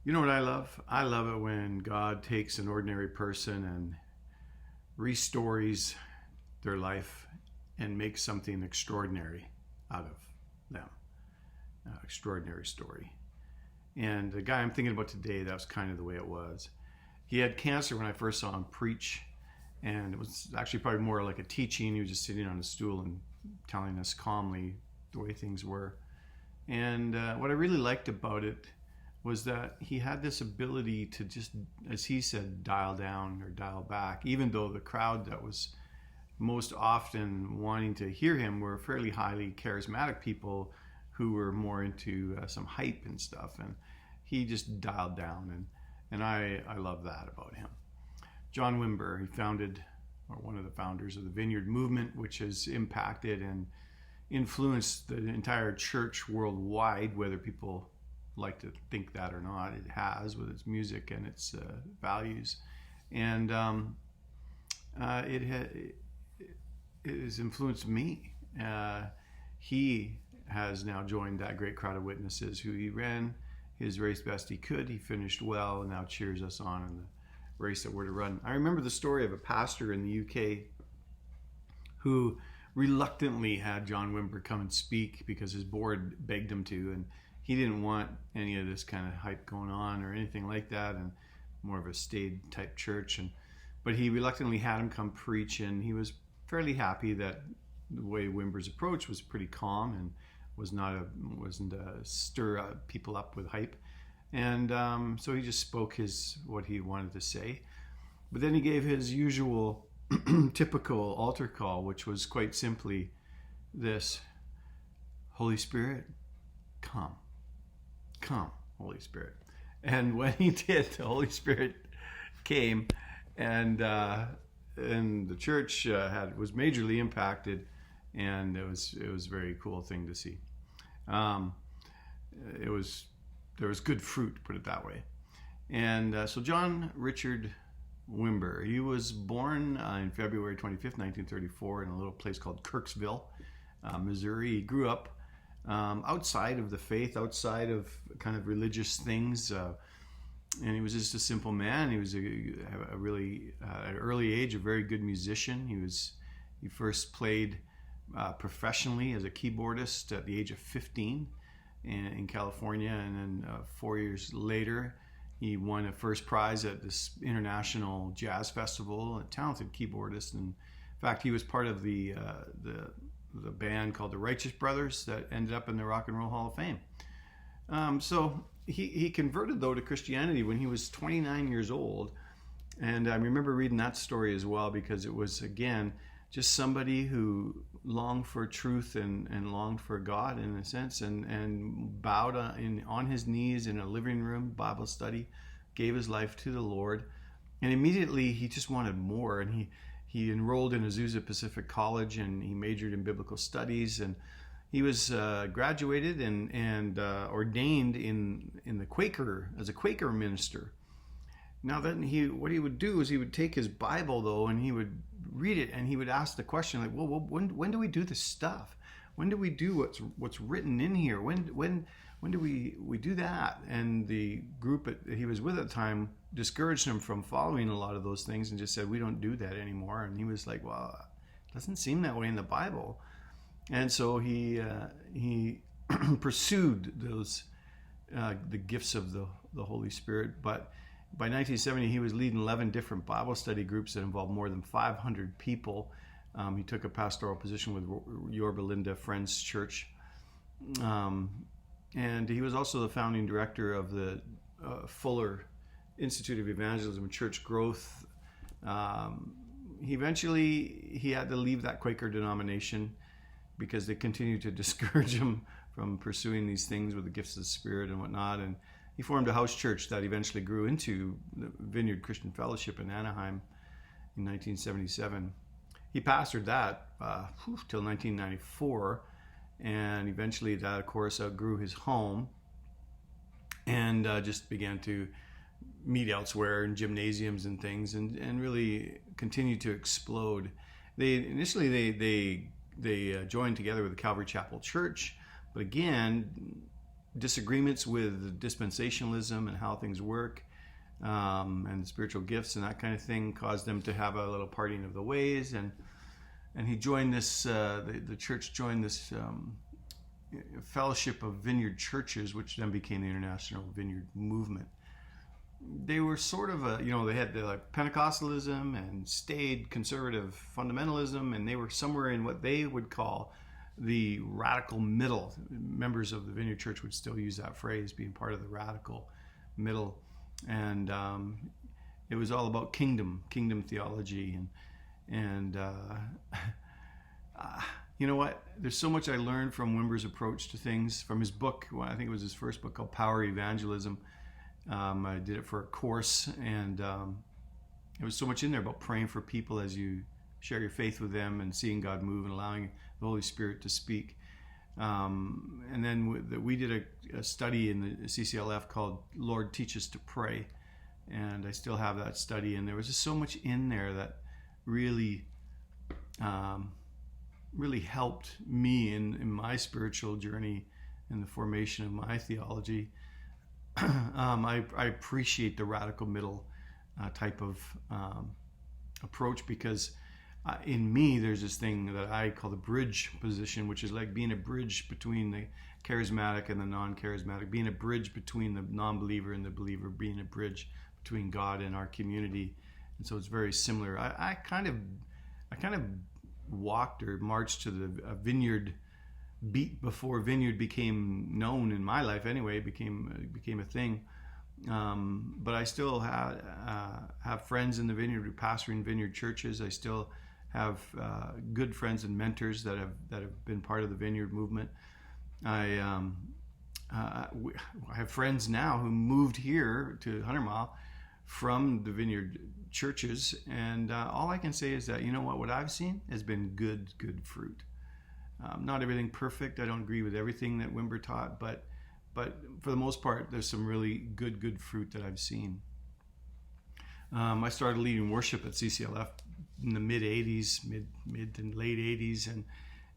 You know what I love? I love it when God takes an ordinary person and restores their life and makes something extraordinary out of them. Extraordinary story. And the guy I'm thinking about today, that was kind of the way it was. He had cancer when I first saw him preach, and it was actually probably more like a teaching. He was just sitting on a stool and telling us calmly the way things were. And what I really liked about it was that he had this ability to just, as he said, dial down or dial back, even though the crowd that was most often wanting to hear him were fairly highly charismatic people who were more into some hype and stuff. And he just dialed down, and I love that about him. John Wimber, he founded, or one of the founders of the Vineyard Movement, which has impacted and influenced the entire church worldwide, whether people like to think that or not. It has, with its music and its values. And it has influenced me. He has now joined that great crowd of witnesses who he ran his race best he could. He finished well and now cheers us on in the race that we're to run. I remember the story of a pastor in the UK who reluctantly had John Wimber come and speak because his board begged him to, and he didn't want any of this kind of hype going on or anything like that, and more of a staid type church. But he reluctantly had him come preach, and he was fairly happy that the way Wimber's approach was pretty calm and wasn't a stir people up with hype. And so he just spoke what he wanted to say. But then he gave his usual typical altar call, which was quite simply this: Holy Spirit, come. Come, Holy Spirit. And when he did, the Holy Spirit came, and the church was majorly impacted, and it was a very cool thing to see. There was good fruit, put it that way. And so John Richard Wimber, he was born in February 25th, 1934, in a little place called Kirksville, Missouri. He grew up outside of the faith, outside of kind of religious things, and he was just a simple man. He was a really at an early age a very good musician. He first played professionally as a keyboardist at the age of 15 in California, and then 4 years later he won a first prize at this international jazz festival. A talented keyboardist, and in fact he was part of the band called the Righteous Brothers that ended up in the Rock and Roll Hall of Fame. So he converted, though, to Christianity when he was 29 years old. And I remember reading that story as well, because it was, again, just somebody who longed for truth and longed for God, in a sense, and bowed on his knees in a living room Bible study, gave his life to the Lord. And immediately he just wanted more, and he enrolled in Azusa Pacific College, and he majored in biblical studies, and he was graduated and ordained in the Quaker, as a Quaker minister. Now then, what he would do is he would take his Bible, though, and he would read it, and he would ask the question, like, well, when do we do this stuff? When do we do what's written in here? When do we do that? And the group that he was with at the time discouraged him from following a lot of those things and just said, we don't do that anymore. And he was like, well, it doesn't seem that way in the Bible. And so he pursued those the gifts of the Holy Spirit. But by 1970, he was leading 11 different Bible study groups that involved more than 500 people. He took a pastoral position with Yorba Linda Friends Church. And he was also the founding director of the Fuller Institute of Evangelism and Church Growth. He had to leave that Quaker denomination because they continued to discourage him from pursuing these things with the gifts of the Spirit and whatnot. And he formed a house church that eventually grew into the Vineyard Christian Fellowship in Anaheim in 1977. He pastored that till 1994, and eventually that, of course, outgrew his home and just began to meet elsewhere in gymnasiums and things, and really continued to explode. They joined together with the Calvary Chapel Church, but again, disagreements with dispensationalism and how things work, and spiritual gifts and that kind of thing caused them to have a little parting of the ways. And he joined this, the church joined this fellowship of vineyard churches, which then became the International Vineyard Movement. They were sort of they had the Pentecostalism and stayed conservative fundamentalism, and they were somewhere in what they would call the radical middle. Members of the Vineyard Church would still use that phrase, being part of the radical middle. And it was all about kingdom theology. And you know what? There's so much I learned from Wimber's approach to things, from his book. Well, I think it was his first book called Power Evangelism. I did it for a course, and there was so much in there about praying for people as you share your faith with them and seeing God move and allowing the Holy Spirit to speak. And then we did a study in the CCLF called Lord Teach Us to Pray. And I still have that study. And there was just so much in there that really helped me in my spiritual journey and the formation of my theology. I appreciate the radical middle type of approach, because in me there's this thing that I call the bridge position, which is like being a bridge between the charismatic and the non-charismatic, being a bridge between the non-believer and the believer, being a bridge between God and our community. And so it's very similar. I kind of walked or marched to the Vineyard beat before Vineyard became known in my life. Anyway, it became a thing. But I still have friends in the Vineyard who pastor in Vineyard churches. I still have good friends and mentors that have been part of the Vineyard movement. I have friends now who moved here to 100 Mile from the Vineyard churches, and all I can say is that, you know what I've seen has been good fruit. Not everything perfect. I don't agree with everything that Wimber taught, but for the most part, there's some really good fruit that I've seen. I started leading worship at CCLF in the mid to late 80s,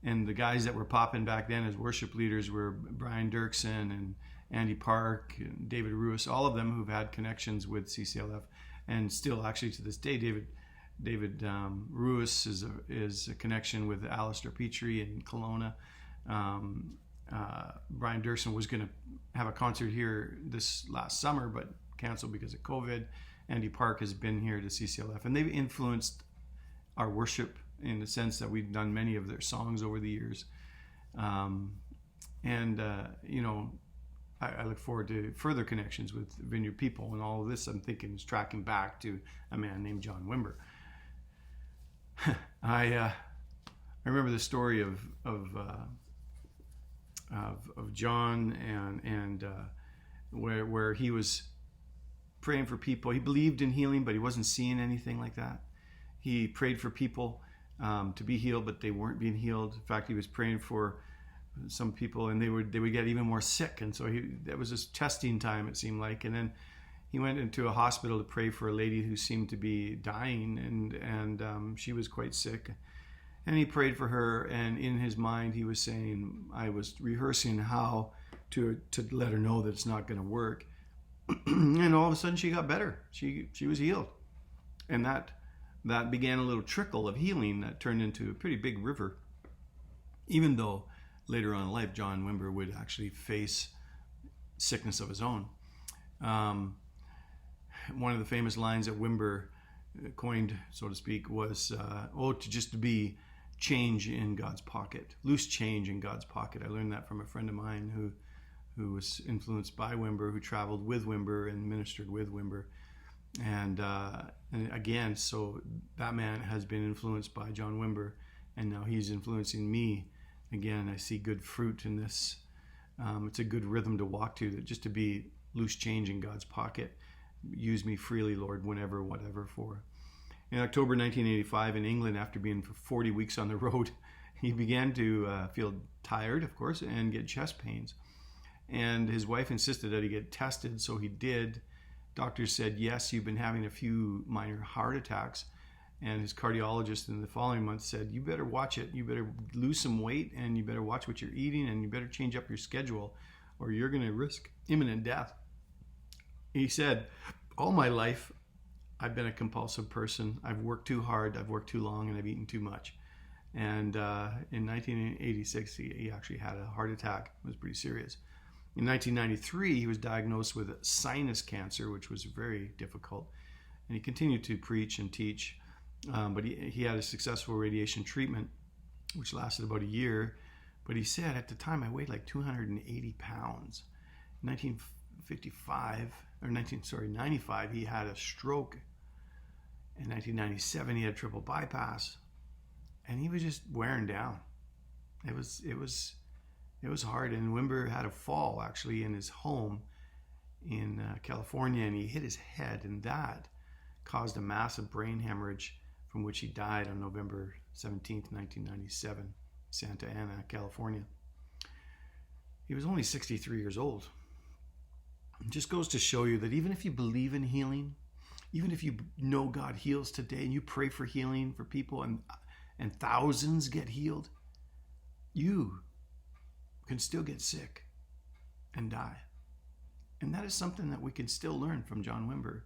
and the guys that were popping back then as worship leaders were Brian Dirksen and Andy Park and David Ruiz, all of them who've had connections with CCLF, and still actually to this day, David Ruiz is a connection with Alistair Petrie in Kelowna. Brian Dirksen was going to have a concert here this last summer, but canceled because of COVID. Andy Park has been here to CCLF, and they've influenced our worship in the sense that we've done many of their songs over the years. I look forward to further connections with Vineyard people, and all of this I'm thinking is tracking back to a man named John Wimber. I remember the story of John and where he was praying for people. He believed in healing, but he wasn't seeing anything like that. He prayed for people to be healed, but they weren't being healed. In fact, he was praying for some people, and they would get even more sick. And so that was his testing time, it seemed like. And then he went into a hospital to pray for a lady who seemed to be dying, and she was quite sick. And he prayed for her, and in his mind he was saying, I was rehearsing how to let her know that it's not going to work. And all of a sudden she got better. She was healed. And that began a little trickle of healing that turned into a pretty big river. Even though later on in life, John Wimber would actually face sickness of his own. One of the famous lines that Wimber coined, so to speak, was, to be change in God's pocket, loose change in God's pocket. I learned that from a friend of mine who was influenced by Wimber, who traveled with Wimber and ministered with Wimber. And again, so that man has been influenced by John Wimber, and now he's influencing me. Again, I see good fruit in this. It's a good rhythm to walk to, that just to be loose change in God's pocket. Use me freely, Lord, whenever, whatever for. In October 1985 in England, after being for 40 weeks on the road, he began to feel tired, of course, and get chest pains. And his wife insisted that he get tested, so he did. Doctors said, yes, you've been having a few minor heart attacks. And his cardiologist in the following month said, you better watch it. You better lose some weight, and you better watch what you're eating, and you better change up your schedule, or you're going to risk imminent death. He said, all my life, I've been a compulsive person. I've worked too hard, I've worked too long, and I've eaten too much. And in 1986, he actually had a heart attack. It was pretty serious. In 1993, he was diagnosed with sinus cancer, which was very difficult. And he continued to preach and teach, but he had a successful radiation treatment, which lasted about a year. But he said, at the time, I weighed like 280 pounds. In 95, he had a stroke. In 1997, he had triple bypass, and he was just wearing down. It was hard. And Wimber had a fall actually in his home in California, and he hit his head, and that caused a massive brain hemorrhage, from which he died on November 17th, 1997, Santa Ana, California. He was only 63 years old. It just goes to show you that even if you believe in healing, even if you know God heals today and you pray for healing for people and thousands get healed, you can still get sick and die. And that is something that we can still learn from John Wimber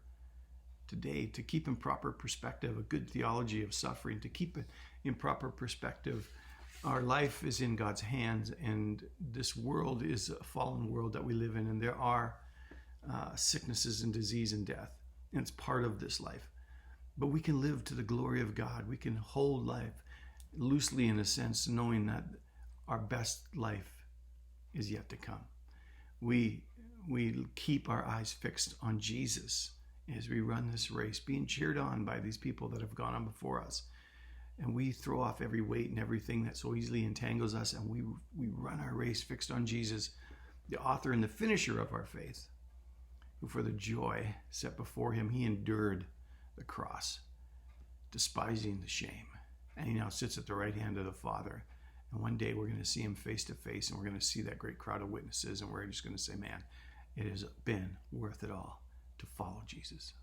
today, to keep in proper perspective a good theology of suffering, to keep it in proper perspective. Our life is in God's hands, and this world is a fallen world that we live in, and there are sicknesses and disease and death, and it's part of this life. But we can live to the glory of God. We can hold life loosely, in a sense, knowing that our best life is yet to come. We keep our eyes fixed on Jesus as we run this race, being cheered on by these people that have gone on before us. And we throw off every weight and everything that so easily entangles us, and we run our race fixed on Jesus, the author and the finisher of our faith, who for the joy set before him, he endured the cross, despising the shame. And he now sits at the right hand of the Father. And one day we're going to see him face to face, and we're going to see that great crowd of witnesses, and we're just going to say, man, it has been worth it all to follow Jesus.